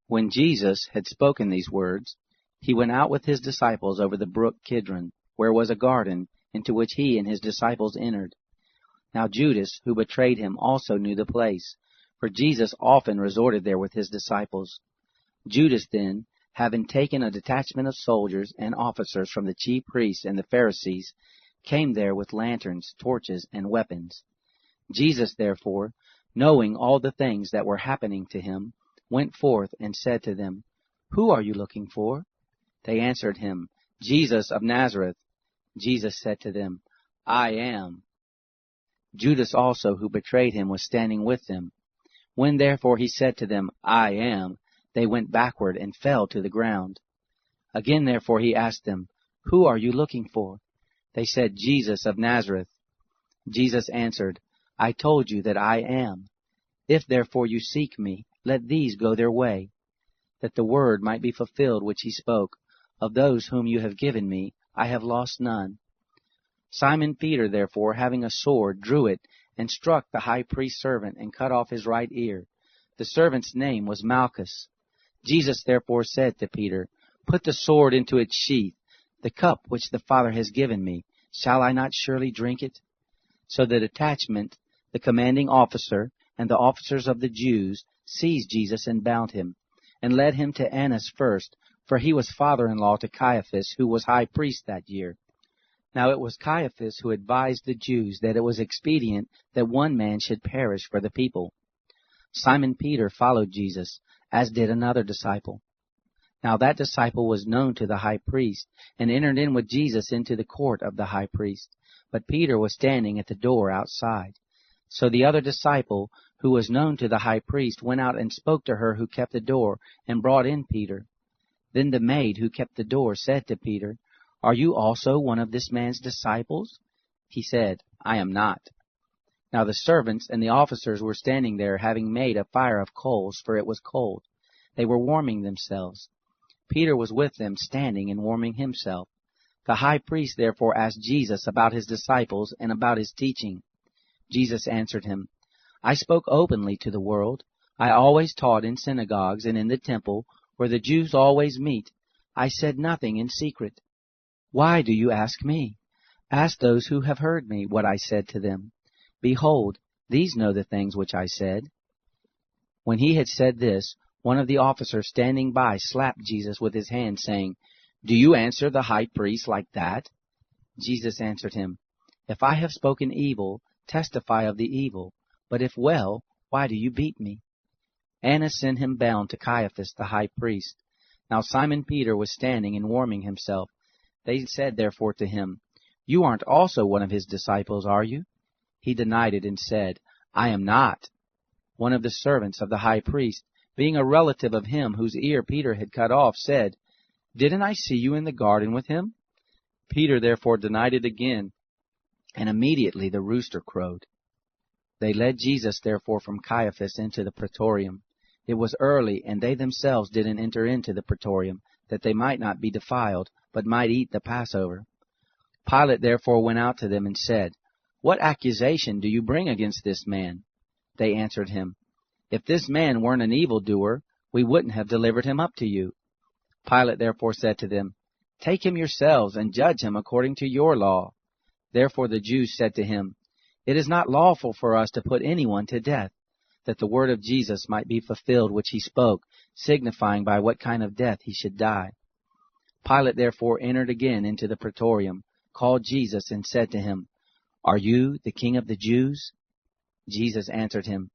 When Jesus had spoken these words, he went out with his disciples over the brook Kidron, where was a garden, into which he and his disciples entered. Now Judas, who betrayed him, also knew the place, for Jesus often resorted there with his disciples. Judas then, having taken a detachment of soldiers and officers from the chief priests and the Pharisees, came there with lanterns, torches, and weapons. Jesus, therefore, knowing all the things that were happening to him, went forth and said to them, "Who are you looking for?" They answered him, "Jesus of Nazareth." Jesus said to them, "I am." Judas also, who betrayed him, was standing with them. When therefore he said to them, "I am," they went backward and fell to the ground. Again therefore he asked them, "Who are you looking for?" They said, "Jesus of Nazareth." Jesus answered, "I told you that I am. If therefore you seek me, let these go their way, that the word might be fulfilled which he spoke, Of those whom you have given me, I have lost none." Simon Peter therefore, having a sword, drew it, and struck the high priest's servant, and cut off his right ear. The servant's name was Malchus. Jesus therefore said to Peter, "Put the sword into its sheath. The cup which the Father has given me, shall I not surely drink it?" So the detachment, the commanding officer, and the officers of the Jews seized Jesus and bound him, and led him to Annas first, for he was father-in-law to Caiaphas, who was high priest that year. Now it was Caiaphas who advised the Jews that it was expedient that one man should perish for the people. Simon Peter followed Jesus, as did another disciple. Now that disciple was known to the high priest, and entered in with Jesus into the court of the high priest. But Peter was standing at the door outside. So the other disciple, who was known to the high priest, went out and spoke to her who kept the door, and brought in Peter. Then the maid who kept the door said to Peter, "Are you also one of this man's disciples?" He said, "I am not." Now the servants and the officers were standing there, having made a fire of coals, for it was cold. They were warming themselves. Peter was with them, standing and warming himself. The high priest therefore asked Jesus about his disciples and about his teaching. Jesus answered him, "I spoke openly to the world. I always taught in synagogues and in the temple, where the Jews always meet. I said nothing in secret. Why do you ask me? Ask those who have heard me what I said to them. Behold, these know the things which I said." When he had said this, one of the officers standing by slapped Jesus with his hand, saying, "Do you answer the high priest like that?" Jesus answered him, "If I have spoken evil, testify of the evil. But if well, why do you beat me?" Annas sent him bound to Caiaphas the high priest. Now Simon Peter was standing and warming himself. They said therefore to him, "You aren't also one of his disciples, are you?" He denied it and said, "I am not." One of the servants of the high priest, being a relative of him whose ear Peter had cut off, said, "Didn't I see you in the garden with him?" Peter therefore denied it again, and immediately the rooster crowed. They led Jesus therefore from Caiaphas into the praetorium. It was early, and they themselves didn't enter into the praetorium, that they might not be defiled, but might eat the Passover. Pilate therefore went out to them and said, "What accusation do you bring against this man?" They answered him, "If this man weren't an evildoer, we wouldn't have delivered him up to you." Pilate therefore said to them, "Take him yourselves and judge him according to your law." Therefore the Jews said to him, "It is not lawful for us to put anyone to death," that the word of Jesus might be fulfilled which he spoke, signifying by what kind of death he should die. Pilate therefore entered again into the praetorium, called Jesus, and said to him, "Are you the king of the Jews?" Jesus answered him,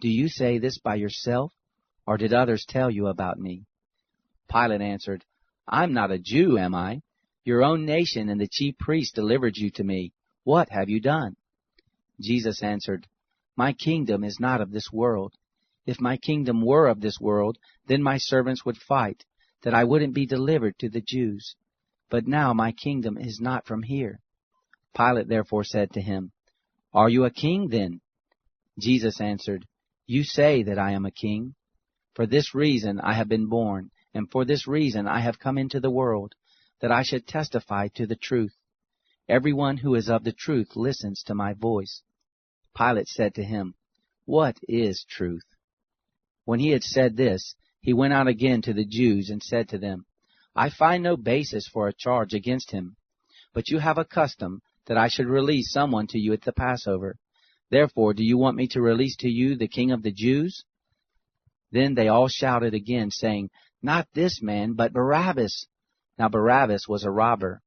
"Do you say this by yourself, or did others tell you about me?" Pilate answered, "I'm not a Jew, am I? Your own nation and the chief priests delivered you to me. What have you done?" Jesus answered, "My kingdom is not of this world. If my kingdom were of this world, then my servants would fight, that I wouldn't be delivered to the Jews. But now my kingdom is not from here." Pilate therefore said to him, "Are you a king then?" Jesus answered, "You say that I am a king. For this reason I have been born, and for this reason I have come into the world, that I should testify to the truth. Everyone who is of the truth listens to my voice." Pilate said to him, "What is truth?" When he had said this, he went out again to the Jews and said to them, I find no basis for a charge against him. But you have a custom that I should release someone to you at the Passover. Therefore, do you want me to release to you the King of the Jews? Then they all shouted again, saying, Not this man, but Barabbas. Now Barabbas was a robber.